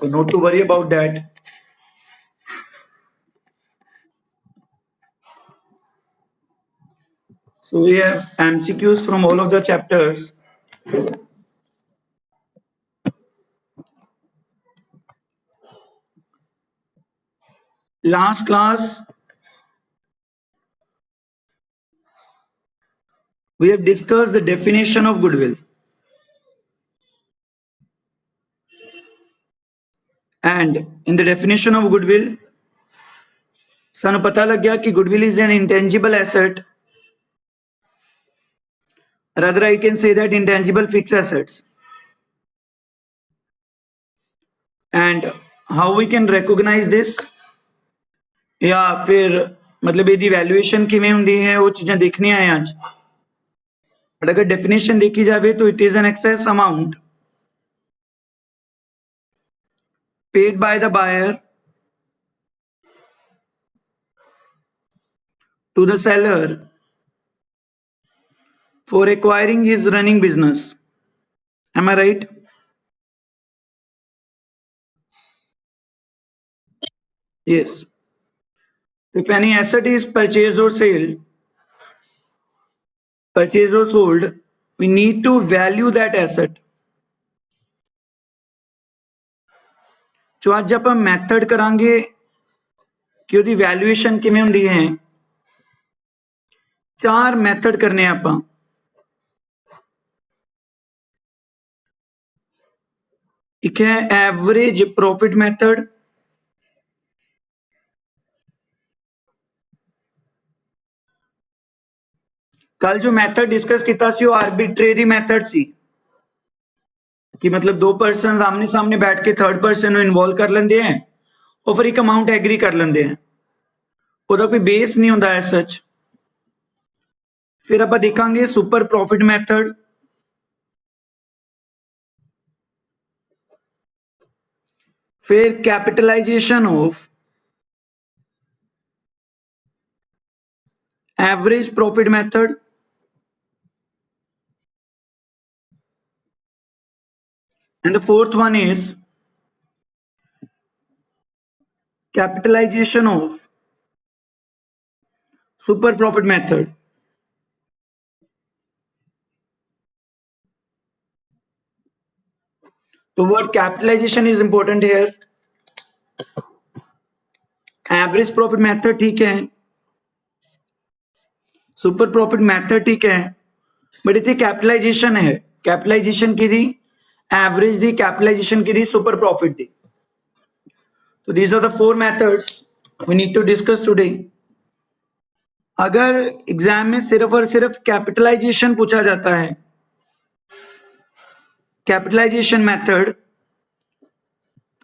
So not to worry about that. So we have MCQs from all of the chapters. Last class, we have discussed the definition of goodwill. And in the definition of goodwill, सानू पता लग गया कि goodwill is an intangible asset. Rather, I can say that intangible fixed assets. And how we can recognize this? या फिर मतलब ਇਹਦੀ valuation किवें ਹੁੰਦੀ है वो चीजें देखनी है आज. बट अगर डेफिनेशन देखी जाए तो it is an excess amount paid by the buyer to the seller for acquiring his running business. Am I right? Yes. If any asset is purchased or sold, we need to value that asset. जो आज ਆਪਾਂ method ਕਰਾਂਗੇ ਕਿ ਉਹਦੀ ਵੈल्यूएशन ਕਿਵੇਂ ਹੁੰਦੀ ਹੈ. ਚਾਰ ਮੈਥਡ ਕਰਨੇ ਆਪਾਂ. एक है एवरेज प्रॉफिट मेथड, कल जो मैथड डिस्कस किया सी वो आर्बिट्रेरी मैथड सी कि मतलब दो पर्सन आमने सामने बैठ के थर्ड पर्सन इन्वॉल्व कर लेंदे हैं और फिर एक अमाउंट एग्री कर लेंदे हैं, ਉਹਦਾ कोई बेस नहीं होता एज सच. फिर आप देखेंगे सुपर प्रॉफिट मैथड, फिर capitalisation of average profit method, and the fourth one is capitalization of super profit method. The word capitalization is important here. Average profit method ठीक है, सुपर प्रॉफिट मेथड ठीक है, but इतनी capitalisation है. Capitalisation की थी average दी, capitalisation की थी सुपर प्रॉफिट दी. तो these are the four methods we need to discuss today. अगर एग्जाम में सिर्फ और सिर्फ कैपिटलाइजेशन पूछा जाता है, कैपिटलाइजेशन मेथड,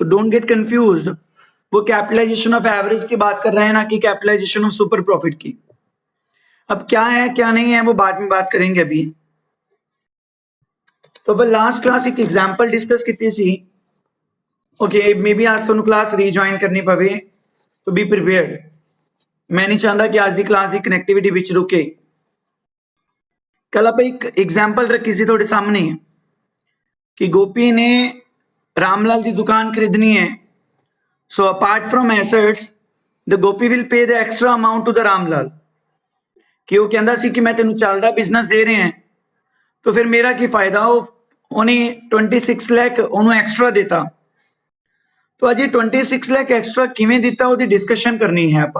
तो डोंट गेट कंफ्यूज्ड. वो कैपिटलाइजेशन ऑफ एवरेज की बात कर रहे हैं ना कि कैपिटलाइजेशन ऑफ सुपर प्रॉफिट की. अब क्या है क्या नहीं है वो बाद में बात करेंगे. अभी तो अब लास्ट क्लास एक एग्जांपल डिस्कस की सी. ओके मे बी आज तुहानू क्लास रीजॉइन करनी पवे, तो बी प्रिपेयर्ड. मैं नहीं चाहता कि आज की क्लास की कनैक्टिविटी विच रुके. कल आप एक एग्जांपल रखी सी थोड़े सामने कि गोपी ने रामलाल की दुकान खरीदनी है. So apart from assets the Gopi will pay the extra amount to the Ramlal. कि वो कहता सी कि मैं तेन चलता बिजनेस दे रहे हैं तो फिर मेरा की फायदा. उन्हें 26 लाख उन्होंने एक्स्ट्रा देता. तो अज 26 लाख एक्स्ट्रा किवें दिता वो डिस्कशन करनी है आप.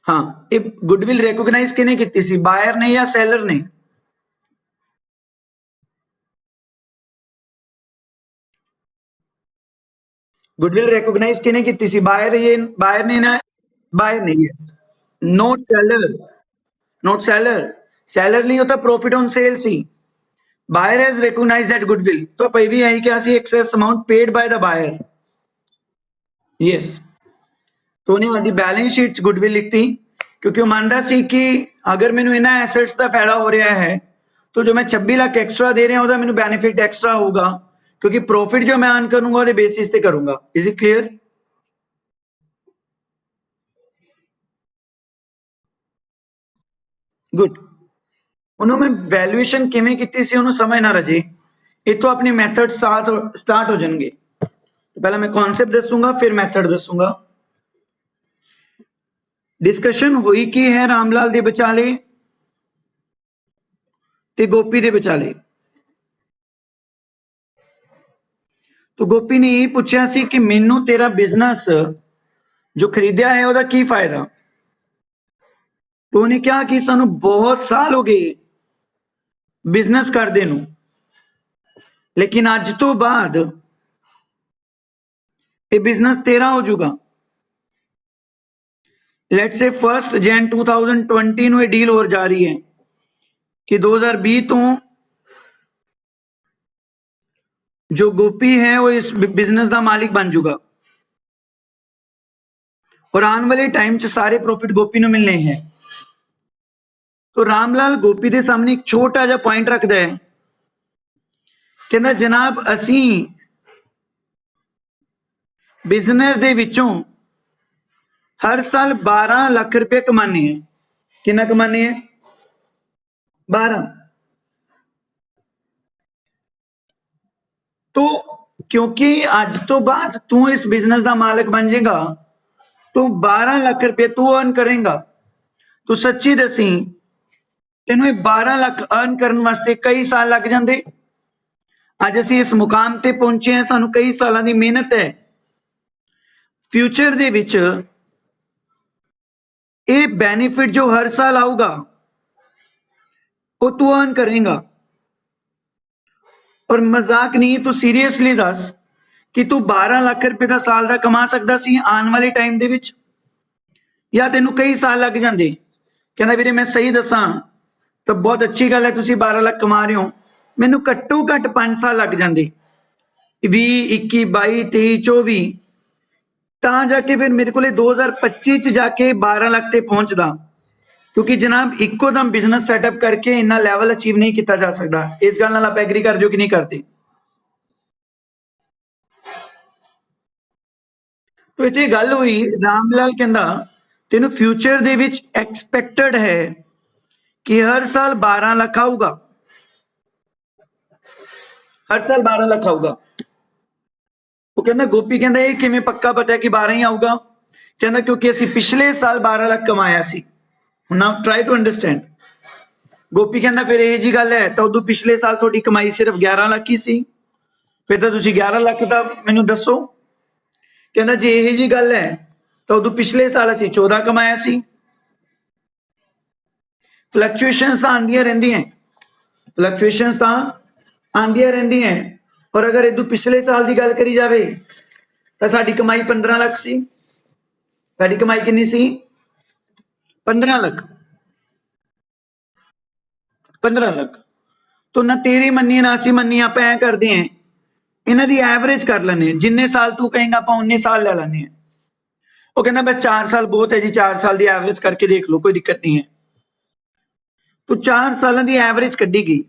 हाँ, ये गुडविल रिकॉग्नाइज किने की सी, बायर ने या सेलर ने? गुडविल रिकॉग्नाइज किने की सी, बायर ने ना, बायर नहीं. Yes, not seller, not seller. Seller नहीं होता, प्रॉफिट ऑन सेल सी. Buyer has recognized that goodwill. तो भाई भी है क्या सी, excess amount paid by the buyer. Yes, तो उन्हें वाली बैलेंस शीट गुडविल लिखती क्योंकि वो मानता सी कि अगर मैंने इन्हें एसेट्स का फायदा हो रहा है तो जो मैं 26 लाख एक्स्ट्रा दे रहा हूं मैंने बेनिफिट एक्स्ट्रा होगा क्योंकि प्रॉफिट जो मैं अर्न करूंगा वो बेसिस पे करूंगा. Is it clear? गुड. उन्होंने वैल्यूएशन किवें कीती सी उन्होंने समझ ना रजे. इतों अपनी मैथड स्टार्ट हो जाएंगे. पहला मैं कॉन्सेप्ट दसूंगा फिर मैथड दसूंगा। डिस्कशन हुई की है रामलाल दे विचाले ते गोपी दे विचाले। तो गोपी ने यही पूछा सी कि मैनू तेरा बिजनेस जो खरीदिया है ਉਹਦਾ की फायदा। तो उन्हें क्या कि सानू बहुत साल हो गए बिजनेस करदे नू, लेकिन अज तो बाद ये बिजनेस तेरा हो जाऊगा। लेट्स से 1 जैन 2020 ਨੂੰ ਇਹ ਡੀਲ ਹੋਰ ਜਾ ਰਹੀ है कि 2020 तो जो गोपी है वो इस बिजनेस का मालिक बन जाऊगा और आने वाले टाइम च सारे प्रॉफिट गोपी ਨੂੰ मिलने हैं। तो रामलाल गोपी के सामने एक छोटा जिहा पॉइंट रखता है, कहता जनाब असी बिजनेस दे विचों हर साल 12 लाख रुपए कमाने हैं। कितना कमाने हैं? 12। तो क्योंकि अज तो बाद तू इस बिजनेस का मालिक बन जाएगा तो 12 लाख रुपए तू अर्न करेगा। तो सच्ची दसी तेन 12 लाख अर्न करने वास्ते कई साल लग जाते। अज असी इस मुकाम ते पहुंचे हैं, सानू कई सालों की मेहनत है। फ्यूचर दे विच ये बेनिफिट जो हर साल आऊगा वो तू अर्न करेगा। और मजाक नहीं, तू सीरियसली दस कि तू 12 लाख रुपए का साल का कमा सकता सी आने वाले टाइम दे विच, या तेनू कई साल लग जाते। कहना वीरे मैं सही दसा तो बहुत अच्छी गल है, तुसी 12 लाख कमा रहे हो, मैनू घट्टो घट 5 साल लग जाते, 20 21 22 23 24, ਤਾਂ जाके फिर मेरे को 2025 च जाके 12 लाख ते पहुंचदा। क्योंकि जनाब इको दम बिजनेस सैटअप करके इन्ना लैवल अचीव नहीं किया जा सकता। इस गल नाल आप एग्री कर जो कि नहीं करते? तो इतने गल हुई, रामलाल कहंदा तेनू फ्यूचर दे विच एक्सपैक्टेड है कि हर साल 12 लाख आऊगा, हर साल 12 लाख आऊगा। वो कहना गोपी कहना ये किवें पक्का पता है कि 12 ही आऊगा? कहना क्योंकि असी पिछले साल 12 लाख कमाया सी। Now try to understand. Gopi कहना फिर यह जी गल है तो उदों पिछले साल थोड़ी कमाई सिर्फ 11 लाख ही सी, फिर तो तुसी 11 लाख का मैनू दसो। कहना जे यह जी गल है तो उदों पिछले साल असी 14 कमाया सी। फ्लक्चुएशंस तो आंदियां रहिंदी हैं, फ्लक्चुएशंस तो आंदियां रहिंदी हैं। और अगर इदों पिछले साल की गल करी जाए तो साडी कमाई 15 लाख सी। साडी कमाई कितनी सी? 15 लाख। 15 लाख। तो ना तेरी मन्नी ना असी मन्नी, आप ऐ करते हैं इन्हां दी एवरेज कर लेने, जिन्ने साल तू कहेंगा आप उन्ने साल ले लेने। वो कहना बस 4 साल बहुत है जी, 4 साल की एवरेज करके देख लो, कोई दिक्कत नहीं है। तो 4 सालों की एवरेज कढ़ी गई।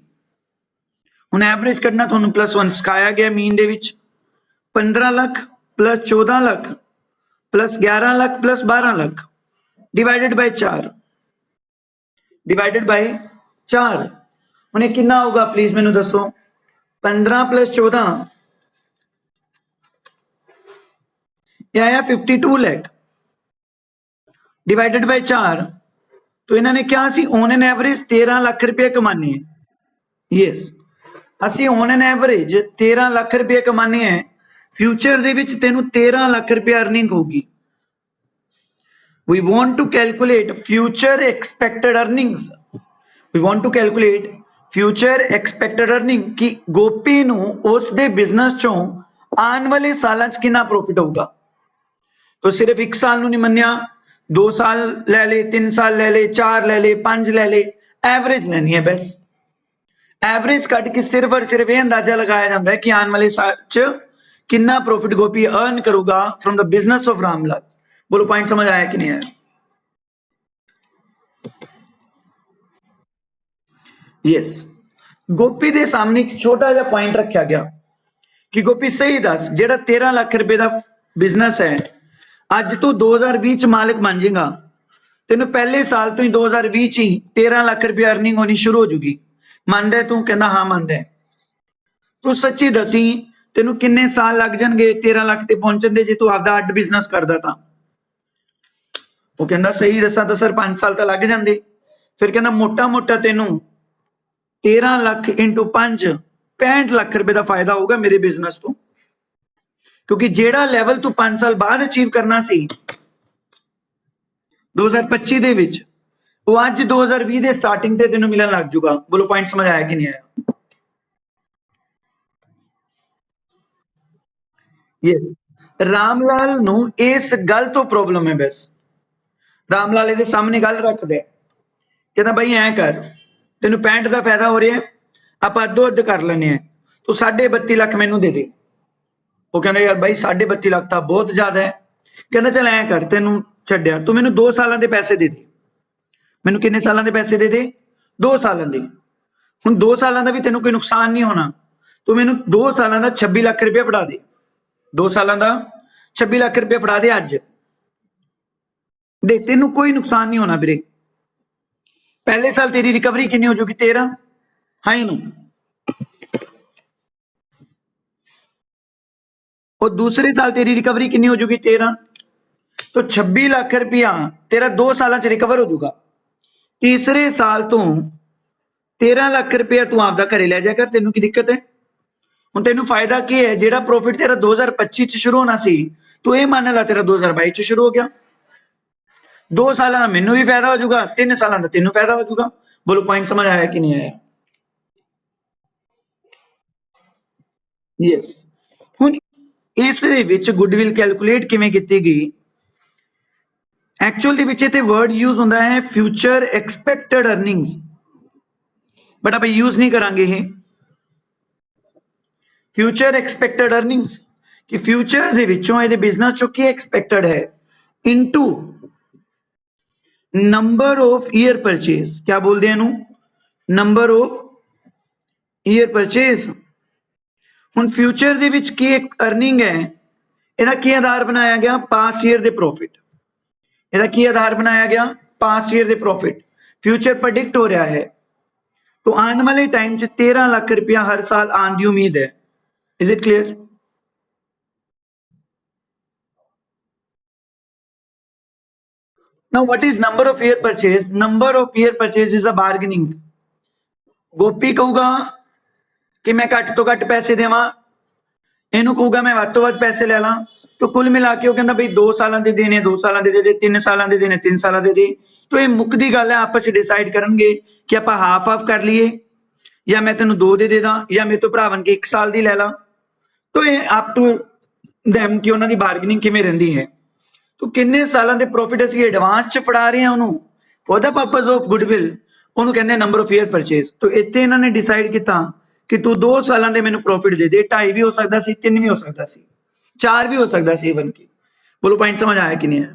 हुण एवरेज कढ़ना तुहानूं +1 सिखाया गया mean they which. 15 lakh plus 14 lakh plus 11 lakh plus 12 lakh divided bye 4, divided by 4 उन्हें कितना होगा प्लीज मैनू दसो? 15 प्लस 14 यह आया 52 लाख डिवाइडेड बाय 4। तो इन्होंने क्या सी ऑन एन एवरेज 13 लाख रुपये कमाने हैं। यस, असी ऑन एन एवरेज 13 लाख रुपये कमाने हैं। फ्यूचर दे विच तेनू 13 लाख रुपये अर्निंग होगी। We want to calculate future expected earnings. We want to calculate future expected earning कि गोपी नू उस दे बिजनेस चों आने वाले सालों च कितना प्रॉफिट होगा। तो सिर्फ 1 साल नू नहीं मन्निया, 2 साल ले ले, 3 साल ले ले, 4 ले ले, 5 ले ले, एवरेज लेनी है। बस एवरेज कट के सिर्फ और सिर्फ यह अंदाजा लगाया जाता है कि आने वाले साल च कितना प्रॉफिट गोपी अर्न करूगा from the business of Ramlal. बोलो पॉइंट समझ आया कि नहीं आया? यस, गोपी के सामने एक छोटा जा पॉइंट रखा गया कि गोपी सही दस, जेड़ा 13 लाख रुपए का बिजनेस है अज तू 2020 च मालिक बन जाएगा, तेन पहले साल तो ही 2020 ही 13 लाख रुपये अर्निंग होनी शुरू हो जूगी। मानदा तू? कहना हाँ मानदा। तू सच्ची दसी ਤੈਨੂੰ ਕਿੰਨੇ ਸਾਲ ਲੱਗ ਜਾਣਗੇ 13 ਲੱਖ ਤੇ ਪਹੁੰਚਣ ਦੇ ਜੇ ਤੂੰ ਆਪਦਾ ਅੱਡ ਬਿਜ਼ਨਸ ਕਰਦਾ ਤਾਂ? ਉਹ ਕਹਿੰਦਾ ਸਹੀ ਦੱਸਾਂ ਤਾਂ ਸਰ 5 ਸਾਲ ਤਾਂ ਲੱਗ ਜਾਂਦੇ। ਫਿਰ ਕਹਿੰਦਾ ਮੋਟਾ ਮੋਟਾ ਤੈਨੂੰ 13 ਲੱਖ ਇੰਟੂ 5 65 ਲੱਖ ਰੁਪਏ ਦਾ ਫਾਇਦਾ ਹੋਊਗਾ ਮੇਰੇ ਬਿਜ਼ਨਸ ਤੋਂ, ਕਿਉਂਕਿ ਜਿਹੜਾ ਲੈਵਲ ਤੂੰ 5 ਸਾਲ ਬਾਅਦ ਅਚੀਵ ਕਰਨਾ ਸੀ 2025 ਦੇ ਵਿੱਚ, ਉਹ ਅੱਜ 2020 ਦੇ ਸਟਾਰਟਿੰਗ ਤੇ ਤੈਨੂੰ ਮਿਲਣ ਲੱਗ ਜੂਗਾ। ਬੋਲੋ ਪੁਆਇੰਟ ਸਮਝ ਆਇਆ ਕਿ ਨਹੀਂ ਆਇਆ? ਯੈਸ, ਰਾਮ ਲਾਲ ਨੂੰ ਇਸ ਗੱਲ ਤੋਂ ਪ੍ਰੋਬਲਮ ਹੈ। ਬਸ ਰਾਮ ਲਾਲ ਇਹਦੇ ਸਾਹਮਣੇ ਗੱਲ ਰੱਖਦੇ, ਕਹਿੰਦਾ ਬਾਈ ਐ ਕਰ, ਤੈਨੂੰ 65 ਦਾ ਫਾਇਦਾ ਹੋ ਰਿਹਾ, ਆਪਾਂ ਅੱਧੋ ਅੱਧ ਕਰ ਲੈਨੇ ਆ, ਤੂੰ 32.5 ਲੱਖ ਮੈਨੂੰ ਦੇ ਦੇ। ਉਹ ਕਹਿੰਦਾ ਯਾਰ ਬਾਈ 32.5 ਲੱਖ ਤਾਂ ਬਹੁਤ ਜ਼ਿਆਦਾ ਹੈ। ਕਹਿੰਦਾ ਚੱਲ ਐ ਕਰ, ਤੈਨੂੰ ਛੱਡਿਆ, ਤੂੰ ਮੈਨੂੰ 2 ਸਾਲਾਂ ਦੇ ਪੈਸੇ ਦੇ ਦੇ। ਮੈਨੂੰ ਕਿੰਨੇ ਸਾਲਾਂ ਦੇ ਪੈਸੇ ਦੇ ਦੇ? 2 ਸਾਲਾਂ ਦੇ। ਹੁਣ 2 ਸਾਲਾਂ ਦਾ ਵੀ ਤੈਨੂੰ ਕੋਈ ਨੁਕਸਾਨ ਨਹੀਂ ਹੋਣਾ, ਤੂੰ ਮੈਨੂੰ 2 ਸਾਲਾਂ ਦਾ 26 ਲੱਖ ਰੁਪਏ ਫੜਾ ਦੇ। 2 ਸਾਲਾਂ ਦਾ 26 ਲੱਖ ਰੁਪਏ ਫੜਾ ਦੇ ਅੱਜ ਦੇ, ਤੈਨੂੰ ਕੋਈ ਨੁਕਸਾਨ ਨਹੀਂ ਹੋਣਾ ਵੀਰੇ। ਪਹਿਲੇ ਸਾਲ ਤੇਰੀ ਰਿਕਵਰੀ ਕਿੰਨੀ ਹੋ ਜੂਗੀ? 13। ਹਾਂ ਹੀ ਨੂੰ। और दूसरे साल तेरी रिकवरी कितनी हो जूगी? 13। तो 26 लाख रुपया तेरा 2 साल च रिकवर हो जूगा। तीसरे साल तो 13 लाख रुपया तू आपदा घरे लै जाया कर, तेनू की दिक्कत है? हुण तेनू फायदा की है? जेड़ा प्रॉफिट तेरा 2025 च शुरू होना सी, तू ये मान ला तेरा 2022 च शुरू हो गया। 2 साल मैनू भी फायदा हो जूगा, 3 साल का तेनू फायदा हो जूगा। बोलो पॉइंट समझ आया कि नहीं आया? यस। हुण ਇਸ ਦੇ ਵਿੱਚ ਗੁੱਡਵਿਲ ਕੈਲਕੂਲੇਟ ਕਿਵੇਂ ਕੀਤੀ ਗਈ? ਐਕਚੁਅਲ ਦੇ ਵਿੱਚ ਇੱਥੇ ਵਰਡ ਯੂਜ਼ ਹੁੰਦਾ ਹੈ ਫਿਊਚਰ ਐਕਸਪੈਕਟਡ ਅਰਨਿੰਗਸ, ਬਟ ਆਪਾਂ ਯੂਜ਼ ਨਹੀਂ ਕਰਾਂਗੇ ਇਹ ਫਿਊਚਰ ਐਕਸਪੈਕਟਡ ਅਰਨਿੰਗਸ, ਕਿ ਫਿਊਚਰ ਦੇ ਵਿੱਚੋਂ ਇਹਦੇ ਬਿਜ਼ਨਸ ਚੋਂ ਕੀ ਐਕਸਪੈਕਟਡ ਹੈ into number of year purchase. क्या बोलते हैं ਇਹਨੂੰ? Number of year purchase. ਹੁਣ ਫਿਊਚਰ ਦੇ ਵਿੱਚ ਕੀ ਇੱਕ ਅਰਨਿੰਗ ਹੈ, ਇਹਦਾ ਕੀ ਆਧਾਰ ਬਣਾਇਆ ਗਿਆ? ਪਾਸਟ ਈਅਰ ਦੇ ਪ੍ਰੋਫਿਟ। ਇਹਦਾ ਕੀ ਆਧਾਰ ਬਣਾਇਆ ਗਿਆ? ਪਾਸਟ ਈਅਰ ਦੇ ਪ੍ਰੋਫਿਟ। ਫਿਊਚਰ ਪ੍ਰੈਡਿਕਟ ਹੋ ਰਿਹਾ ਹੈ, तो आने वाले टाइम च 13 लाख रुपया हर साल आने की उम्मीद है। Is it clear? Now what is number of year purchase? Number of year purchase is a bargaining. Gopi कहूगा कि मैं घट तो घट पैसे देवां, ਇਹਨੂੰ ਕਹੂਗਾ ਮੈਂ ਵੱਧ ਤੋਂ ਵੱਧ ਪੈਸੇ ਲੈ ਲਾਂ, तो कुल मिला के वो कहता भाई 2 साल ਦੇ देने 2 साल ਦੇ ਦੇ, 3 ਸਾਲਾਂ ਦੇ देने 3 ਸਾਲਾਂ ਦੇ ਦੇ। तो ये मुक्कदी गल है, आपस ਚ डिसाइड ਕਰਨਗੇ कि ਆਪਾਂ हाफ हाफ कर लीए, या मैं तेन 2 दे दा, या मेरे तो भरा बन के 1 साल ਦੀ ਲੈ ਲਾ। तो ये अप टू them कि ਉਹਨਾਂ ਦੀ ਬਾਰਗੇਨਿੰਗ ਕਿਵੇਂ ਰਹਿੰਦੀ ਹੈ। तो ਕਿੰਨੇ ਸਾਲਾਂ ਦੇ ਪ੍ਰੋਫਿਟ ਅਸੀਂ ਐਡਵਾਂਸ ਚ ਫੜਾ ਰਹੇ ਹਾਂ ਉਹਨੂੰ for the purpose of goodwill, ਉਹਨੂੰ ਕਹਿੰਦੇ ਨੰਬਰ ਆਫ ਈਅਰ ਪਰਚੇਜ਼। तो ਇੱਥੇ ਇਹਨਾਂ ਨੇ ਡਿਸਾਈਡ ਕੀਤਾ कि तू 2 ਸਾਲਾਂ ਦੇ ਮੈਨੂੰ ਪ੍ਰੋਫਿਟ ਦੇ ਦੇ, 2.5 भी हो सकता ਸੀ, 3 भी हो सकता ਸੀ, 4 भी हो सकता ਸੀ इवन की। बोलो पॉइंट समझ आया कि नहीं है?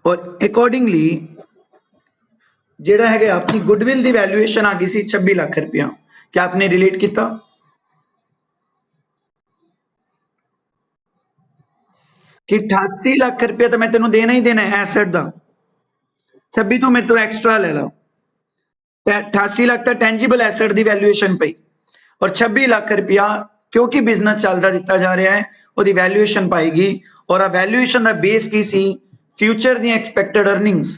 और अकॉर्डिंगली ਜਿਹੜਾ ਹੈਗਾ ਆਪਣੀ ਗੁੱਡਵਿਲ ਦੀ ਵੈਲਿਊਏਸ਼ਨ ਆ ਗਈ ਸੀ 26 ਲੱਖ ਰੁਪਇਆ। क्या आपने रिलेट किया कि 88 लाख रुपया तो मैं तेन देना ही देना है एसेट का, 26 तो मेरे तो एक्स्ट्रा ले लो। 88 लाख तो टेंजिबल एसेट की वैल्यूएशन पई, और 26 लाख रुपया क्योंकि बिजनेस चलता दिता जा रहा है वो वैल्यूएशन पाएगी। और आ वैल्यूएशन का बेस की सी? फ्यूचर दी एक्सपैक्टेड अर्निंग्स।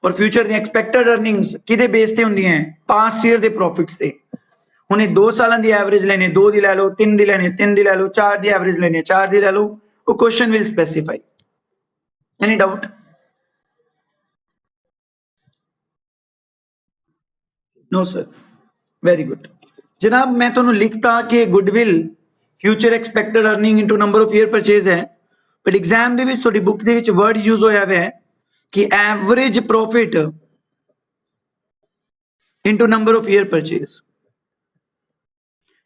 और फ्यूचर दी एक्सपैक्टेड अर्निंग्स किहदे बेस ते हुंदियां हैं? पास्ट ईयर दे प्रॉफिट्स ते। हुण 2 सालां दी एवरेज लेने, 2 दी लै लो, 3 दी लेने, 3 दी लै लो, 4 दी एवरेज लेने, 4 दी लै लो। वो question will specify. Any doubt? No sir, very good जनाब। मैं तुहानू लिखता कि goodwill future expected earning into number of year purchase है, बट एग्जाम दे विच तुहाडी बुक दे विच वर्ड यूज होया है कि average profit into number of year purchase.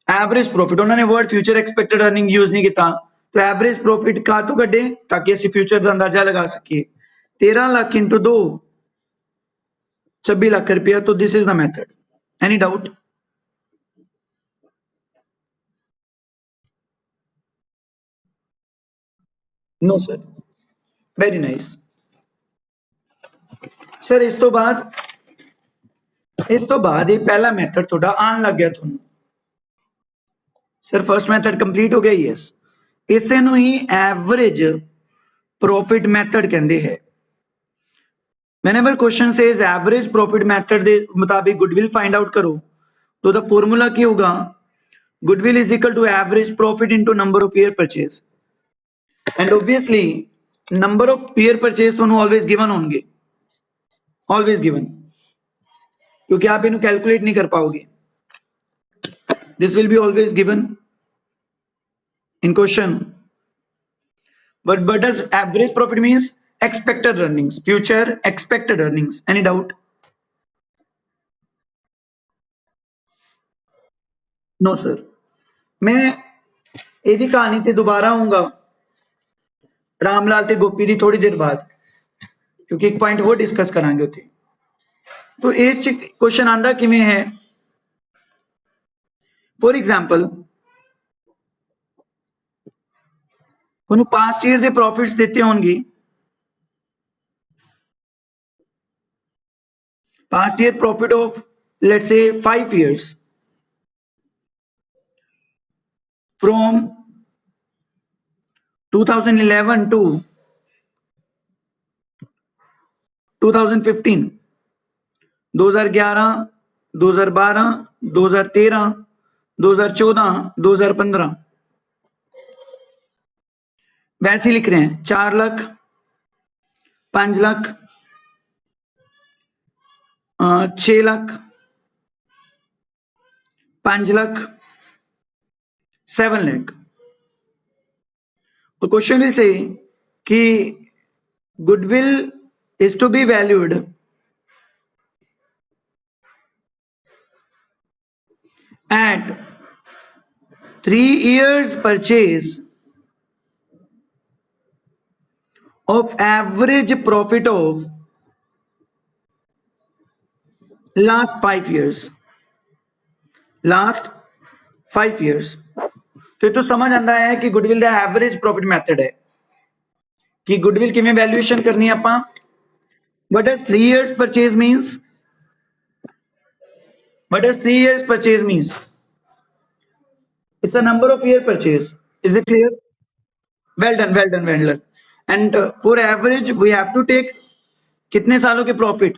Average profit उन्होंने word future expected earning use नहीं किया, तो एवरेज प्रॉफिट का तो कड्डे ताकि असं फ्यूचर का अंदाजा लगा सकिए। 13 लाख इंटू 2 26 लाख रुपया। तो this is the method. Any doubt? No sir, very nice sir. इस तो बाद ਇਸ ਤੋਂ ਬਾਅਦ ਇਹ ਪਹਿਲਾ ਮੈਥਡ ਤੁਹਾਡਾ ਆਉਣ ਲੱਗ ਗਿਆ ਤੁਹਾਨੂੰ। ਸਰ ਫਰਸਟ ਮੈਥਡ ਕੰਪਲੀਟ ਹੋ ਗਿਆ, ਯੈਸ। ਇਸੇ ਨੂੰ ਹੀ ਐਵਰੇਜ ਪ੍ਰੋਫਿਟ ਮੈਥਡ ਕਹਿੰਦੇ ਹੈ। whenever question says average profit method ਦੇ ਮੁਤਾਬਿਕ ਗੁੱਡਵਿਲ फाइंड आउट करो तो the formula ਕੀ ਹੋਗਾ, goodwill is equal to average profit into number of year purchase and obviously number of year purchase ਤੁਹਾਨੂੰ always given होंगे, always given, क्योंकि आप इन्हें कैलकुलेट नहीं कर पाओगे। this will be always given in question, but does average profit means expected earnings, future expected earnings, any doubt? no sir, मैं ਇਹਦੀ ਕਹਾਣੀ ਤੇ ਦੁਬਾਰਾ ਆਉਂਗਾ ਰਾਮਲਾਲ ਤੇ ਗੋਪੀ ਦੀ ਥੋੜੀ ਦੇਰ ਬਾਅਦ, ਕਿਉਂਕਿ ਇੱਕ ਪੁਆਇੰਟ ਹੋਰ ਡਿਸਕਸ ਕਰਾਂਗੇ ਉੱਥੇ। तो ਇਸ ਚ ਕੁਐਸਚਨ ਆਂਦਾ ਕਿਵੇਂ ਹੈ, ਫॉर एग्जांपल ਤੁਹਾਨੂੰ ਪਾਸਟ ਈਅਰ ਦੇ ਪ੍ਰੋਫਿਟਸ ਦਿੱਤੇ ਹੋਣਗੇ, past year profit of let's say 5 years from 2011 to 2015, 2011, 2012, 2013, 2014, 2015 वैसे लिख रहे हैं। 4 लाख, 5 लाख, 6 लाख, 5 लाख, 7 लाख। तो क्वेश्चन विल से कि goodwill is to be valued at 3 years purchase of average profit of last 5 years, last 5 years। तो ये तो समझ आता है कि गुडविल दा एवरेज प्रॉफिट मैथड है कि गुडविल किवें वैल्यूएशन करनी है आपां। What does 3 years purchase means? What does 3 years purchase means? It's a number of year purchase. Is it clear? Well done, well done, well done. And for average, we have to take कितने सालों के profit?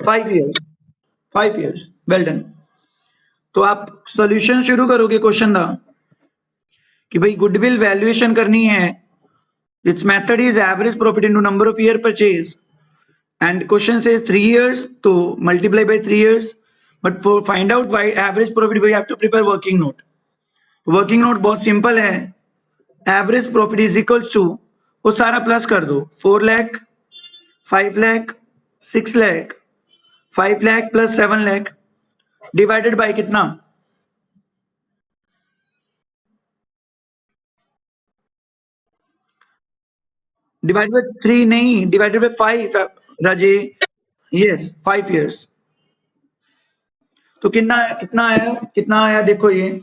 5 years. 5 years. Well done. तो आप solution शुरू करोगे question का कि भाई गुडविल वैल्यूएशन करनी है। Its method is average profit into number of year purchase, and question says 3 years, so multiply by 3 years. But for find out why average profit, we have to prepare working note. Working note बहुत simple है। Average profit is equals to, वो सारा plus कर दो, 4 lakh, 5 lakh, 6 lakh, 5 lakh plus 7 lakh divided bye कितना? Divided by 3 नहीं, divided by 5 Raje. Yes 5 years। तो कितना आया, कितना आया देखो, ये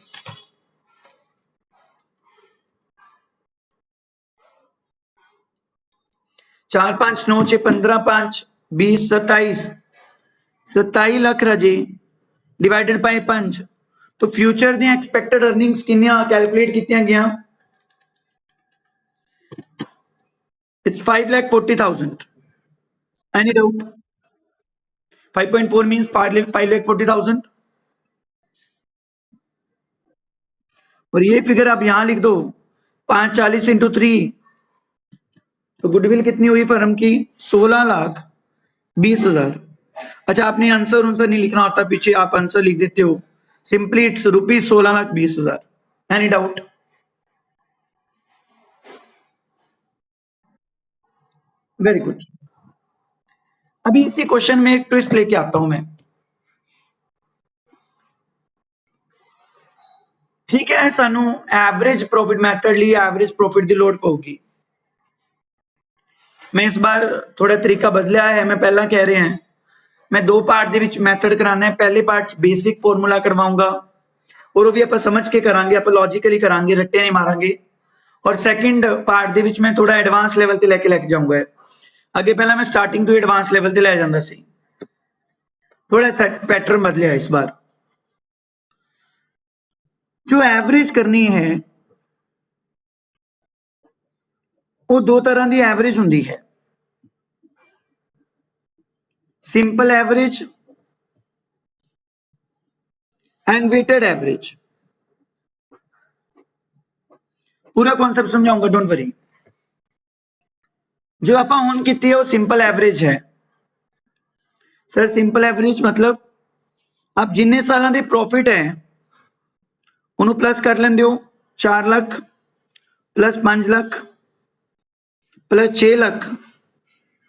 4 5 9 6 15 5 20 27 लाख राजे डिवाइडेड बाय 5। तो फ्यूचर दी एक्सपेक्टेड अर्निंग्स किन्नियां कैलकुलेट कीतियां गया? It's 5,40,000. Any doubt? 5.4 means 5,40,000। और ये फिगर आप यहां लिख दो, 540 इंटू 3, तो गुडविल कितनी हुई फर्म की? 16,20,000। अच्छा, आपने आंसर नहीं लिखना होता पीछे, आप आंसर लिख देते हो simply, it's rupees 16,20,000। Any doubt? Very good. अभी इसी क्वेश्चन में एक ट्विस्ट लेके आता हूं मैं। ठीक है, सानू एवरेज प्रॉफिट मैथड ली एवरेज प्रॉफिट की लोड़ पऊगी। मैं इस बार थोड़ा तरीका बदलिया है। मैं पहला कह रहे हैं मैं 2 पार्ट दे विच मैथड कराना है। पहले पार्ट बेसिक फॉर्मूला करवाऊंगा और वो भी आप समझ के करांगे, आप लॉजिकली करांगे, रट्टे नहीं मारांगे। और सैकेंड पार्ट दे विच मैं थोड़ा एडवांस लेवल ते लेके जाऊंगा। अगे पहला मैं स्टार्टिंग टू एडवांस लेवल ते लै जांदा सी, थोड़ा सा पैटर्न बदलिया इस बार। जो एवरेज करनी है वो दो तरह की एवरेज हुंदी है, simple average and weighted average. पूरा कॉन्सेप्ट समझाऊंगा, डोंट वरी। जो आप हुण कीती है वो सिंपल एवरेज है। सर सिंपल एवरेज मतलब आप जिन्ने सालों के प्रॉफिट है उन्होंने प्लस कर लेंदे हो, 4 lakh plus 5 lakh plus 6 lakh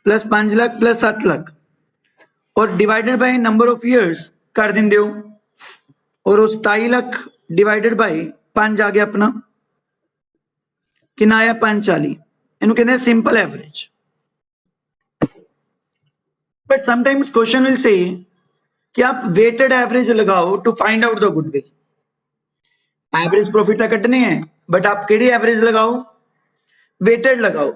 plus 5 lakh plus 7 lakh और divided by number of years कर देंदे हो, और उस 27 लाख डिवाइडेड बाय 5 आ गया अपना, कितना आया 540। इन्हों कहते हैं simple average. But sometimes question will say कि आप वेटेड एवरेज लगाओ to find out the goodwill. Average profit तो कटने हैं बट आप केड़ी एवरेज लगाओ, वेटेड लगाओ।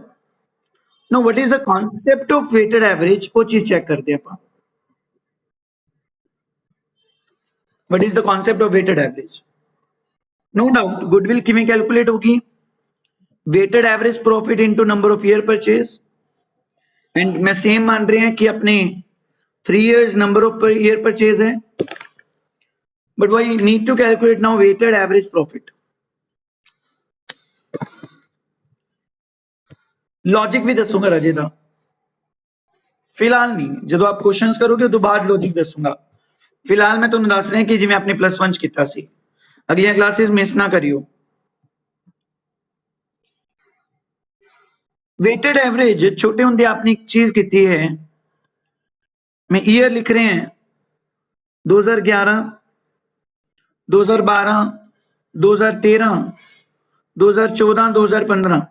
No what is the concept of weighted average, वो चीज चेक करते हैं आप। What is the concept of weighted average? No doubt goodwill किवें कैलकुलेट होगी, weighted average profit into number of year purchase. And मैं सेम मान रहे हैं कि अपने 3 years number of year purchase है, but why need to calculate now weighted average profit. Logic भी दसूंगा राजे दा, फिलहाल नहीं, जो आप क्वेश्चंस करोगे तो बाद लॉजिक दसूंगा। फिलहाल मैं तुहानू दस रहा कि जिवें आपने +1 किया सी, अगलियां क्लासेस मिस ना करियो। वेटेड एवरेज छोटे होंदे आपने एक चीज की है, मैं ईयर लिख रहे हैं 2011 2012 2013 2014 2015।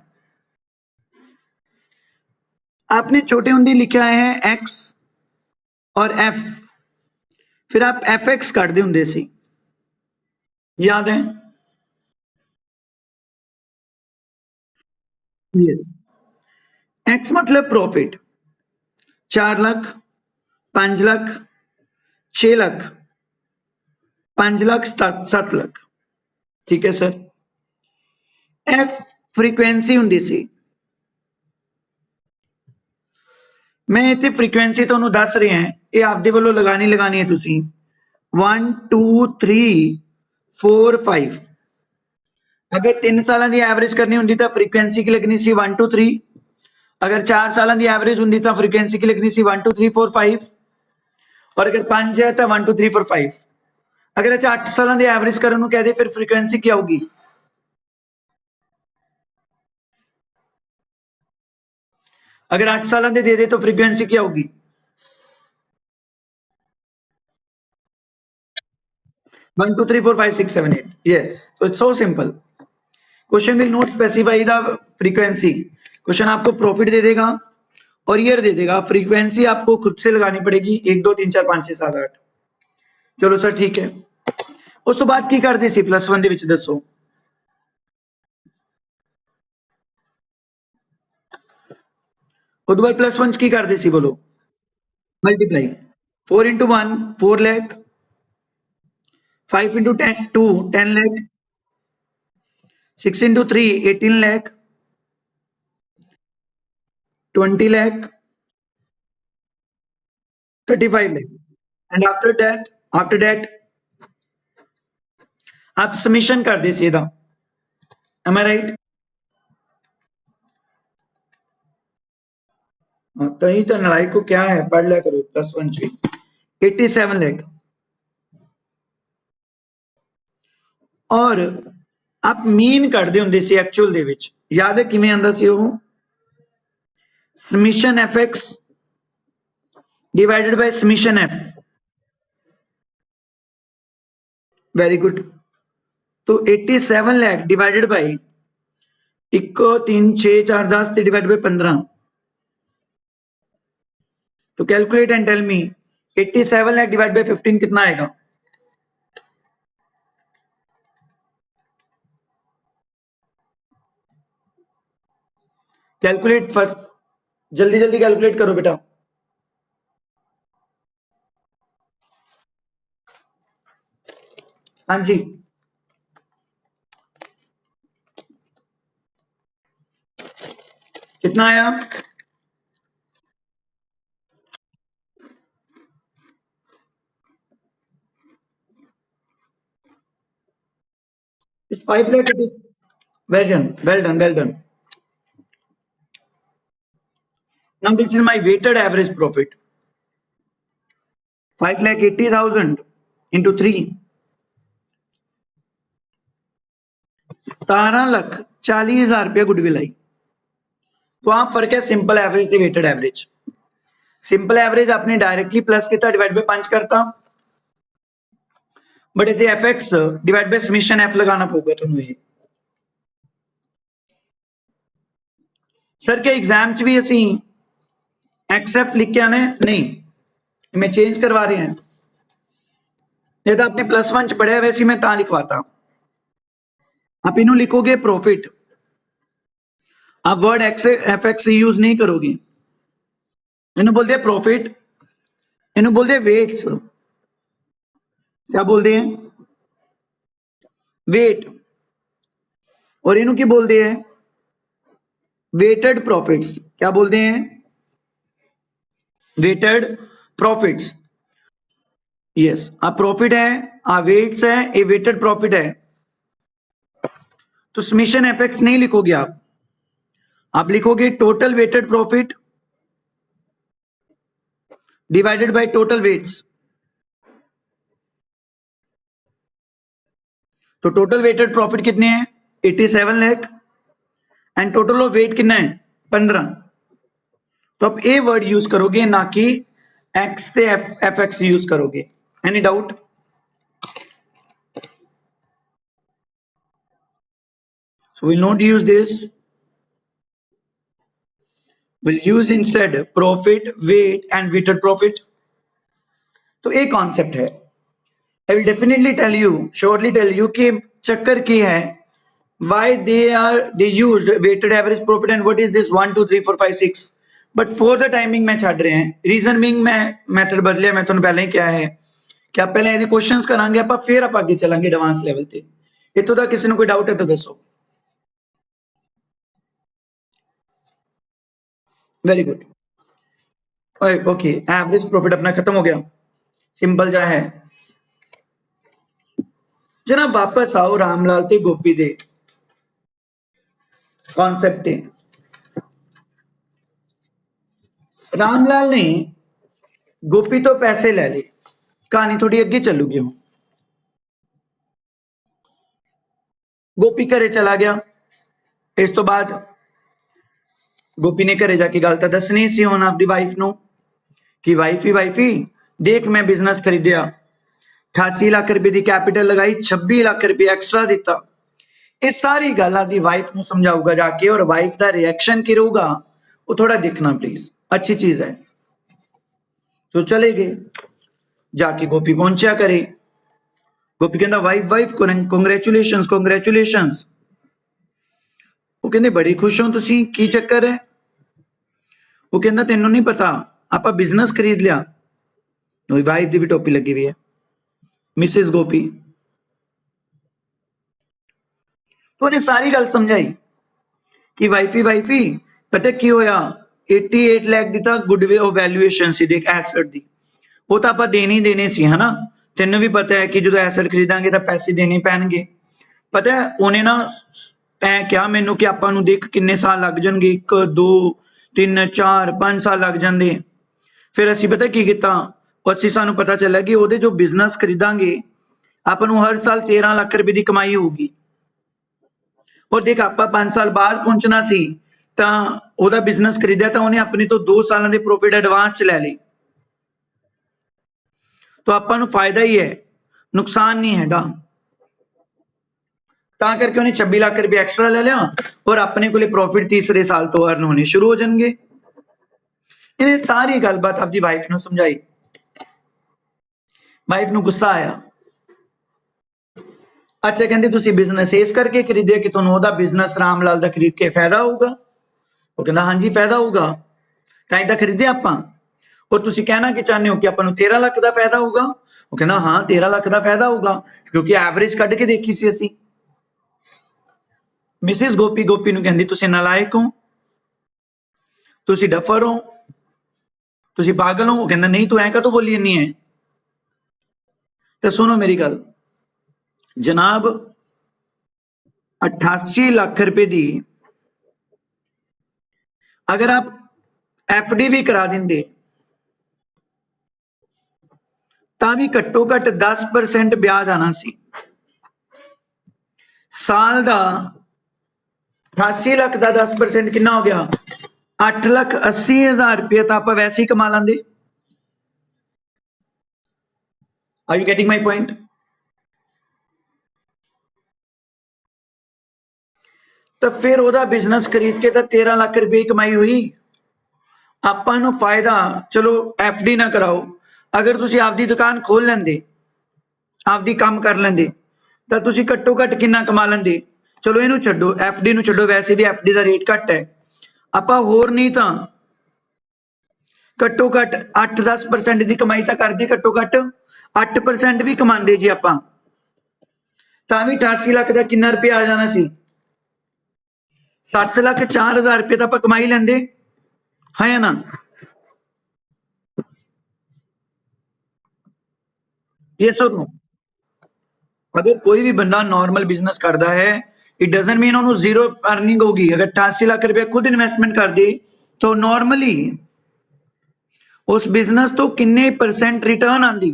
आपने छोटे होंदे लिखा है एक्स और एफ, फिर आप एफ एक्स कटते होंगे सी, याद है? यस। एक्स मतलब प्रॉफिट 4 लाख 5 लाख 6 लाख 5 लाख 7 लाख, ठीक है सर। एफ फ्रीक्वेंसी होंगी सी, मैं इतने फ्रीक्वेंसी तुहानू दस रहा है, ये आपदे वालों लगानी है तुसी 1 2 3 4 5। अगर 3 साल की एवरेज करनी होंगी तो फ्रीक्वेंसी की लगनी सी 1 2 3। अगर 4 साल की एवरेज होंगी तो फ्रीक्वेंसी की लगनी सी 1 2 3 4 5। और अगर 5 है तो 1 2 3 4 5। अगर अच्छा 8 साल की एवरेज करने कह दे फिर फ्रीक्वेंसी क्या होगी? अगर 8 साल के दे दे तो फ्रीक्वेंसी क्या होगी? 1 2 3 4 5 6 7 8। Yes, so it's so simple. Question will not specify the frequency, question आपको प्रॉफिट दे देगा और ईयर दे देगा, फ्रीक्वेंसी आपको खुद से लगानी पड़ेगी 1 2 3 4 5 6 7 8। चलो सर ठीक है। उस तो बाद की करते सी +1 ਦੇ ਵਿੱਚ ਦੱਸੋ? उस बाद +1 की करते सी बोलो? Multiply 4 into 1 4 lakh, 5 into 10 2 10 lakh, 6 into 3 18 lakh, 20 lakh, 35 lakh, and after that आप समीशन कर दे सीधा। एम आई राइट? तही तो नलायक को क्या है, पढ़ लिया करो +1 से 87 लाख। और आप मीन कटदे हुंदे सी एक्चुअल दे विच, याद है किवें आंदा सी वो? Summation F X divided by summation F. Very good. तो 87 lakh divided by 1 3 6 4 10 divide by 15। तो calculate and tell me 87 lakh divide by 15 कितना आएगा? Calculate first. जल्दी जल्दी कैलकुलेट करो बेटा। हाँ जी, कितना आया? It's 5 lakh. It is well done, well done, well done. Now this is my weighted average profit. 5,80,000 into 3, 17,40,000 रुपया गुडविल आई। तो आप फर्क है सिंपल एवरेज से वेटेड एवरेज। सिंपल एवरेज आपने डायरेक्टली प्लस किया डिवाइड बाय 5 करता, बट इथे FX divide by summation F लगाना पड़ेगा ਤੁਹਾਨੂੰ ਇਹ। सर क्या एग्जाम च भी ਅਸੀਂ एक्सएफ लिख के आना है? नहीं, मैं चेंज करवा रहे हैं। ये तो आपने +1 च पढ़िया, वैसे मैं ता लिखवाता। आप इन्हों लिखोगे प्रॉफिट, आप वर्ड एफएक्स यूज नहीं करोगे। इन्हों बोलते हैं प्रॉफिट, इन्हों बोलते हैं वेट्स। क्या बोलते हैं? वेट। और इन्हों की बोलते हैं वेटेड प्रॉफिट्स। क्या बोलते हैं? Weighted profits. यस, आप प्रॉफिट है, आप वेट्स है, ये वेटेड प्रॉफिट है। तो समीशन एफएक्स नहीं लिखोगे आप लिखोगे total weighted profit divided by total weights. तो टोटल वेटेड प्रॉफिट कितने हैं? 87 lakh and total of weight कितना है? 15। तो आप ए वर्ड यूज करोगे ना कि एक्स से एफ एक्स यूज करोगे। Any doubt? So we'll not use this. We'll use instead profit, weight and weighted profit. तो एक कॉन्सेप्ट है, I will definitely tell you, surely tell you कि चक्कर की है why they use weighted average profit and what is this 1 2 3 4 5 6, but for the timing मैं छाड़ रहे हैं। रीजन बिंग मैं मैथड बदलिया, मैं ਤੁਹਾਨੂੰ ਪਹਿਲਾਂ ਹੀ ਕਿਹਾ ਹੈ ਕਿ आप पहले ਇਹਦੇ क्वेश्चंस ਕਰਾਂਗੇ, ਆਪਾਂ ਫਿਰ ਆਪਾਂ ਅੱਗੇ ਚੱਲਾਂਗੇ ਐਡਵਾਂਸ ਲੈਵਲ ਤੇ। ਇਤੋਂ ਦਾ ਕਿਸੇ ਨੂੰ ਕੋਈ ਡਾਊਟ ਹੈ ਤਾਂ ਦੱਸੋ। Very good, okay. Average profit अपना खत्म हो गया, सिंपल जा है। जनाब वापस आओ रामलाल ते गोपी दे कॉन्सेप्ट ते। रामलाल ने गोपी तो पैसे ले ले, कहानी थोड़ी अगे चलूगी। हूं गोपी घरे चला गया, इस तो बाद गोपी ने घरे जाके गल तो दसनी सी हुण आपकी वाइफ नूं कि वाइफी देख मैं बिजनेस खरीदिया, 88 लाख रुपए की कैपिटल लगाई, 26 लाख रुपए एक्स्ट्रा दिता। ये सारी गल आपकी वाइफ नूं समझाऊगा जाके, और वाइफ का रिएक्शन की रहूगा वो थोड़ा देखना प्लीज, अच्छी चीज है। तो चले गए, जाके गोपी पहुंचा करे। गोपी कहता वाइफ कंग्रेचुलेशंस कंग्रेचुलेशंस। वो कहते बड़ी खुश हो तुसी, की चक्कर है? वो कहता तेनों नहीं पता आप बिजनेस खरीद लिया। वाइफ की भी टोपी लगी हुई है, मिसेस गोपी। तो उन्हें सारी गल समझाई कि वाइफी पता की होया, 88 लाख दी तां गुडविल वैल्यूएशन सी देख एसेट दी, वो तो आप देने सी है ना। तेनों भी पता है कि जो एसेट खरीदांगे तो पैसे देने पैणगे। पता है उन्हें ना ऐ क्या मैनू कि आपां नूं देख किन्ने साल लग जाणगे, 1 2 3 4 5 साल लग जांदे। फिर असीं पता की कीता, असीं सानूं पता चलिया कि ओहदे जो बिजनेस खरीदांगे आपां नूं हर साल 13 लाख रुपए की कमाई होगी। और देख आपां 5 साल बाद पहुंचना सी तां ओहदा बिजनेस खरीदिया तां उहने अपने तो 2 साल के प्रॉफिट एडवांस च लै लए। तो आपां नूं फायदा ही है, नुकसान नहीं हैगा। तां करके उन्हें 26 लाख रुपए एक्स्ट्रा ले लिया और अपने को प्रॉफिट तीसरे साल तो अर्न होने शुरू हो जाएंगे। ये सारी गलबात आपकी वाइफ ने समझाई, वाइफ ने गुस्सा आया। अच्छा कहते तुसी बिजनेस इस करके खरीदिया कि तुहानूं ओहदा बिजनेस रामलाल दा खरीद के फायदा होगा? वो कहना हाँ जी फायदा होगा। ਤਾਂ ਹੀ ਤਾਂ ਖਰੀਦੇ ਆਪਾਂ। ਔਰ ਤੁਸੀਂ ਕਹਿਣਾ ਕਿ ਚਾਹੁੰਦੇ ਹੋ ਕਿ ਆਪਾਂ ਨੂੰ 13 ਲੱਖ ਦਾ ਫਾਇਦਾ ਹੋਊਗਾ। ਉਹ ਕਹਿੰਦਾ ਹਾਂ 13 ਲੱਖ ਦਾ ਫਾਇਦਾ ਹੋਊਗਾ ਕਿਉਂਕਿ ਐਵਰੇਜ ਕੱਢ ਕੇ ਦੇਖੀ ਸੀ ਅਸੀਂ। ਮਿਸਿਸ ਗੋਪੀ ਨੂੰ ਕਹਿੰਦੀ ਤੁਸੀਂ ਨਾਲਾਇਕ ਹੋ, ਤੁਸੀਂ ਡਫਰ ਹੋ, ਤੁਸੀਂ ਪਾਗਲ ਹੋ। ਉਹ ਕਹਿੰਦਾ ਨਹੀਂ ਤੂੰ ਐਂ ਕਾਹਤੋਂ ਬੋਲੀ ਜਾਂਦੀ ਹੈ। ਤੇ ਸੁਣੋ ਮੇਰੀ ਗੱਲ ਜਨਾਬ, 88 ਲੱਖ रुपए ਦੀ अगर आप एफडी भी करा देंगे ਤਾਂ ਵੀ ਘੱਟੋ ਘੱਟ 10% ਵਿਆਜ ਆਣਾ ਸੀ। ਸਾਲ ਦਾ 88 ਲੱਖ ਦਾ 10% ਕਿੰਨਾ ਹੋ ਗਿਆ? 8,80,000 ਰੁਪਏ ਤਾਂ ਆਪਾਂ ਵੈਸੇ ਹੀ ਕਮਾ ਲਾਂਦੇ। Are you getting my point? ਤਾਂ ਫਿਰ ਉਹਦਾ ਬਿਜ਼ਨਸ ਖਰੀਦ ਕੇ ਤਾਂ 13 ਲੱਖ ਰੁਪਏ ਕਮਾਈ ਹੋਈ। ਆਪਾਂ ਨੂੰ ਫਾਇਦਾ, ਚਲੋ ਐਫਡੀ ਨਾ ਕਰਾਓ, ਅਗਰ ਤੁਸੀਂ ਆਪਦੀ ਦੁਕਾਨ ਖੋਲ ਲੈਂਦੇ, ਆਪਦੀ ਕੰਮ ਕਰ ਲੈਂਦੇ ਤਾਂ ਤੁਸੀਂ ਘੱਟੋ ਘੱਟ ਕਿੰਨਾ ਕਮਾ ਲੈਂਦੇ। ਚਲੋ ਇਹਨੂੰ ਛੱਡੋ, ਐਫਡੀ ਨੂੰ ਛੱਡੋ, ਵੈਸੇ ਵੀ ਐਫਡੀ ਦਾ ਰੇਟ ਘੱਟ ਹੈ। ਆਪਾਂ ਹੋਰ ਨਹੀਂ ਤਾਂ ਘੱਟੋ ਘੱਟ 8-10% ਦੀ ਕਮਾਈ ਤਾਂ ਕਰਦੇ, ਘੱਟੋ ਘੱਟ 8% ਵੀ ਕਮਾਉਂਦੇ ਜੀ ਆਪਾਂ, ਤਾਂ ਵੀ 88 ਲੱਖ ਦਾ ਕਿੰਨਾ ਰੁਪਇਆ ਆ ਜਾਣਾ ਸੀ? 7,04,000 ਰੁਪਏ ਤਾਂ ਆਪਾਂ ਕਮਾਈ ਲੈਂਦੇ ਹੈ ਨਾ। ਯੈਸ ਔਰ नो? अगर कोई भी बंदा नॉर्मल बिजनेस करता है इट डजंट मीन ਉਹਨੂੰ ਜ਼ੀਰੋ अर्निंग होगी। अगर 88 ਲੱਖ ਰੁਪਏ खुद इन्वेस्टमेंट कर दे तो नॉर्मली उस बिजनेस तो किन्ने परसेंट रिटर्न आंदी,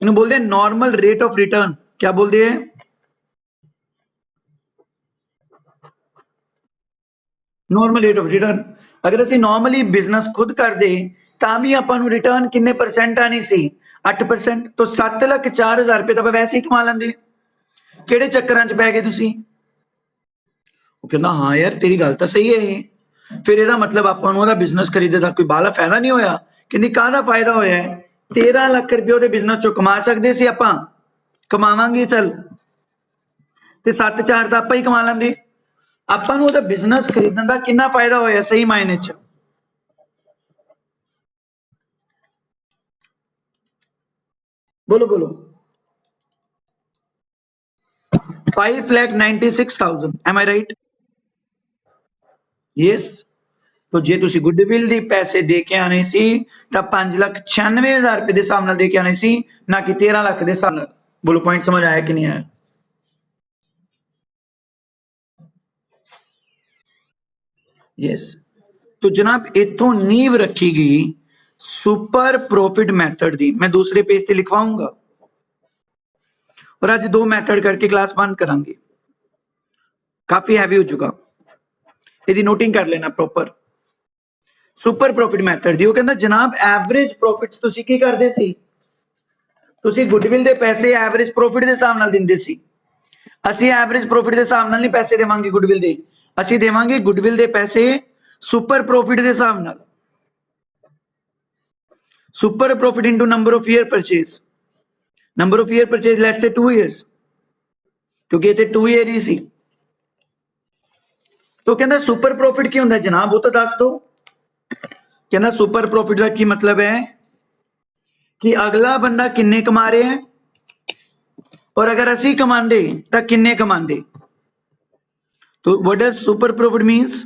ਇਹਨੂੰ बोलते हैं नॉर्मल रेट ऑफ रिटर्न। क्या बोलते हैं? Normal rate of return. अगर ਅਸੀਂ नॉर्मली बिजनेस खुद ਕਰਦੇ ਤਾਂ ਵੀ ਆਪਾਂ ਨੂੰ ਰਿਟਰਨ ਕਿੰਨੇ ਪਰਸੈਂਟ ਆਣੀ ਸੀ? 8%। तो 7,04,000 ਰੁਪਏ ਤਾਂ ਆਪਾਂ ਵੈਸੇ ਹੀ ਕਮਾ ਲੈਂਦੇ। ਕਿਹੜੇ ਚੱਕਰਾਂ 'ਚ ਪੈ ਗਏ ਤੁਸੀਂ? ਉਹ ਕਹਿੰਦਾ ਹਾਂ ਯਾਰ ਤੇਰੀ ਗੱਲ ਤਾਂ ਸਹੀ ਹੈ ਇਹ। ਫਿਰ ਇਹਦਾ ਮਤਲਬ ਆਪਾਂ ਨੂੰ ਉਹਦਾ ਬਿਜ਼ਨਸ ਖਰੀਦੇ ਦਾ ਕੋਈ ਬਾਹਲਾ ਫਾਇਦਾ ਨਹੀਂ ਹੋਇਆ। ਕਹਿੰਦੀ ਕਾਹਦਾ ਫਾਇਦਾ ਹੋਇਆ ਹੈ? 13 ਲੱਖ ਰੁਪਏ ਉਹਦੇ ਬਿਜ਼ਨਸ ਚੋਂ ਕਮਾ ਸਕਦੇ ਸੀ ਆਪਾਂ, ਕਮਾਵਾਂਗੇ ਚੱਲ, ਤੇ 7-4 ਤਾਂ ਆਪਾਂ ਹੀ ਕਮਾ ਲੈਂਦੇ। ਆਪਾਂ ਨੂੰ ਉਹਦਾ ਬਿਜ਼ਨਸ ਖਰੀਦਣ ਦਾ ਕਿੰਨਾ ਫਾਇਦਾ ਹੋਇਆ ਸਹੀ ਮਾਇਨੇ 'ਚ? बोलो बोलो। 5,96,000। एम आई राइट? यस। तो जे तुसी गुडविल दी पैसे दे के आने सी ਤਾਂ 5,96,000 रुपए ਦੇ ਹਿਸਾਬ ਨਾਲ ਦੇ ਕੇ ਆਣੇ ਸੀ, ਨਾ ਕਿ 13 ਲੱਖ ਦੇ ਹਿਸਾਬ ਨਾਲ। बोलो पॉइंट समझ आया कि नहीं आया? यस। तो जनाब इथों नींव रखी गई सुपर प्रॉफिट मैथड दी। मैं दूसरे पेज ते लिखवाऊंगा और आज 2 मैथड करके क्लास बंद करांगे, काफी हैवी हो चुका। ਇਹਦੀ ਨੋਟਿੰਗ ਕਰ ਲੈਣਾ ਪ੍ਰੋਪਰ। ਸੁਪਰ ਪ੍ਰੋਫਿਟ ਮੈਥਡ ਦੀ ਉਹ ਕਹਿੰਦਾ ਜਨਾਬ ਐਵਰੇਜ ਪ੍ਰੋਫਿਟਸ ਤੁਸੀਂ ਕੀ ਕਰਦੇ ਸੀ? ਤੁਸੀਂ ਗੁੱਡਵਿਲ ਦੇ ਪੈਸੇ ਐਵਰੇਜ ਪ੍ਰੋਫਿਟ ਦੇ ਹਿਸਾਬ ਨਾਲ ਦਿੰਦੇ ਸੀ। ਅਸੀਂ ਐਵਰੇਜ ਪ੍ਰੋਫਿਟ ਦੇ ਹਿਸਾਬ ਨਾਲ ਨਹੀਂ ਪੈਸੇ ਦੇਵਾਂਗੇ ਗੁੱਡਵਿਲ ਦੇ, ਅਸੀਂ ਦੇਵਾਂਗੇ ਗੁੱਡਵਿਲ ਦੇ ਪੈਸੇ ਸੁਪਰ ਪ੍ਰੋਫਿਟ ਦੇ ਹਿਸਾਬ ਨਾਲ। Super profit into number of year purchase. Number of year purchase let's say 2 years, ਕਿਉਂਕਿ ਇੱਥੇ 2 ਈਅਰ ਹੀ ਸੀ। तो कहना सुपर प्रॉफिट की होंगे जनाब वो तो दस दो। कहना सुपर प्रॉफिट का की मतलब है कि अगला बंदा किन्ने कमा रहे हैं और अगर असी कमांदे तो किन्ने कमांदे। तो what does super profit means?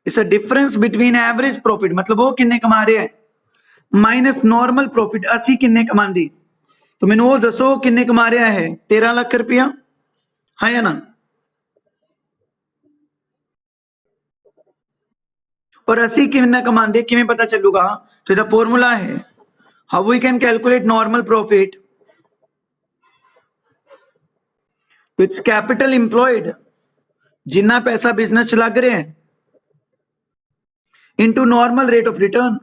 It's a difference between average profit, मतलब वो किन्ने कमा रहे हैं माइनस नॉर्मल प्रॉफिट असी किन्ने कमांदे। तो मैनू वो दसो किन्ने कमा रहा है? 13 लाख रुपया है या ना? और असी कितना कमांदे किवें पता चलूगा? तो इसका फॉर्मूला है how we can calculate normal profit. It's capital employed, जिन्ना पैसा बिजनेस च लग रहा है, into normal rate of return.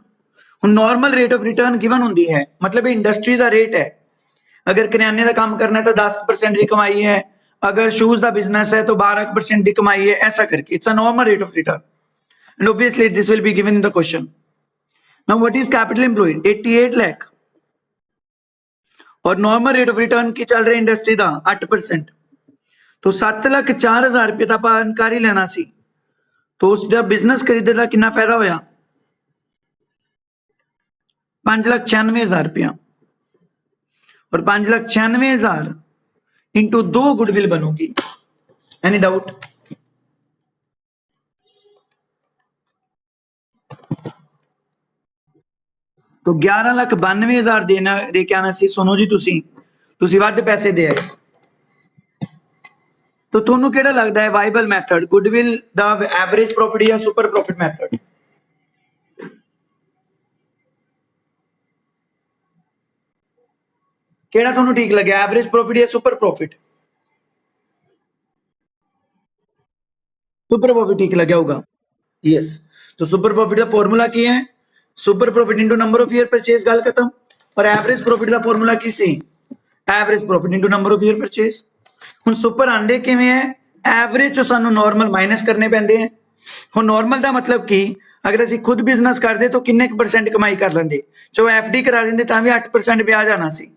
हुण normal rate of return given होंदी है, मतलब इंडस्ट्री का रेट है। अगर करियाने का काम करना है तो 10% की कमाई है, अगर शूज का बिजनेस है तो 12% की कमाई है, ऐसा करके it's a normal rate of return. And obviously this will be given in the question. Now what is capital employed? 88 lakh और नॉर्मल रेट ऑफ रिटर्न की चल रही इंडस्ट्री का 8%। तो 7,04,000 रुपये तो आप कर ही लेना सी। तो उसका बिजनेस खरीदे का कितना फायदा होया 5,96,000 रुपया और 5,96,000 इंटू 2 गुडविल बनूंगी एनी डाउट तो 11,92,000 देना दे के आना सी सुनो जी तुसी ਵੱਧ ਪੈਸੇ ਦੇ ਆਏ तो ਤੁਹਾਨੂੰ ਕਿਹੜਾ ਲੱਗਦਾ ਹੈ ਵਾਈਬਲ ਮੈਥਡ ਗੁੱਡਵਿਲ ਦਾ ਐਵਰੇਜ ਪ੍ਰੋਫਿਟ ਜਾਂ ਸੁਪਰ ਪ੍ਰੋਫਿਟ ਮੈਥਡ ਕਿਹੜਾ ਤੁਹਾਨੂੰ ਠੀਕ ਲੱਗਿਆ ਐਵਰੇਜ ਪ੍ਰੋਫਿਟ ਜਾਂ ਸੁਪਰ ਪ੍ਰੋਫਿਟ सुपर प्रॉफिट ठीक लगे होगा यस तो सुपर प्रॉफिट का फॉर्मूला की है super profit into number of year purchase गल खत्म और एवरेज प्रॉफिट का फॉर्मूला की सी average profit into number of year purchase हुण सुपर आंदे किवें है एवरेज चों सानू नॉर्मल माइनस करने पैंदे हैं हुण नॉर्मल का मतलब की अगर असीं खुद बिजनेस करदे तो किन्ने % कमाई कर लैंदे चो एफडी करा दिंदे तां भी 8% ब्याज आना सी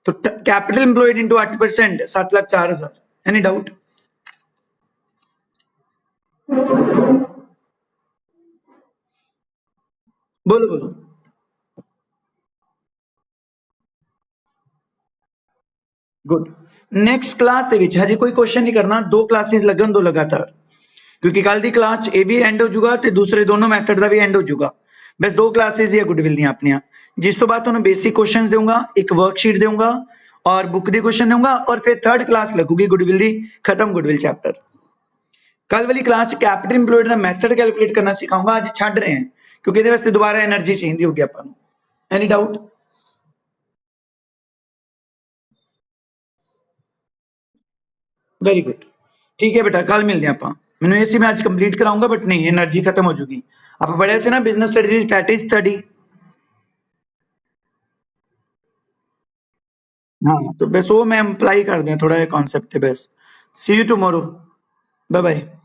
तो capital employed into 8% 7,04,000 any doubt बोलो बोलो गुड नैक्सट क्लास ਦੇ ਵਿੱਚ ਹਜੇ ਕੋਈ क्वेश्चन नहीं करना दो क्लासेस लगन दो लगातार क्योंकि कल की क्लास च ये भी एंड हो जाऊगा ਤੇ दूसरे दोनों मैथड का भी एंड हो जाऊगा बस दो क्लासेस ही गुडविल ਦੀਆਂ ਆਪਣੀਆਂ जिस तो बाद ਤੁਹਾਨੂੰ बेसिक क्वेश्चंस दूंगा एक वर्कशीट दूंगा और बुक ਦੇ क्वेश्चन दूंगा और फिर थर्ड क्लास लगूगी गुडविल ਦੀ खत्म गुडविल चैप्टर कल वाली क्लास कैपिटल इंप्लॉयड का मैथड कैलकुलेट करना सिखाऊंगा आज छड़ रहे हैं क्योंकि ये वास्ते दोबारा एनर्जी चाहिए होगी अपन एनी डाउट वेरी गुड ठीक है बेटा कल मिलते हैं आप मैंने इसी में आज कंप्लीट कराऊंगा बट नहीं एनर्जी खत्म हो जाएगी आप पढ़े से ना बिजनेस स्टडीज फैटिज स्टडी हाँ तो बस वो मैं अप्लाई कर दें थोड़ा कॉन्सेप्ट है बस सी यू टुमारो बाय बाय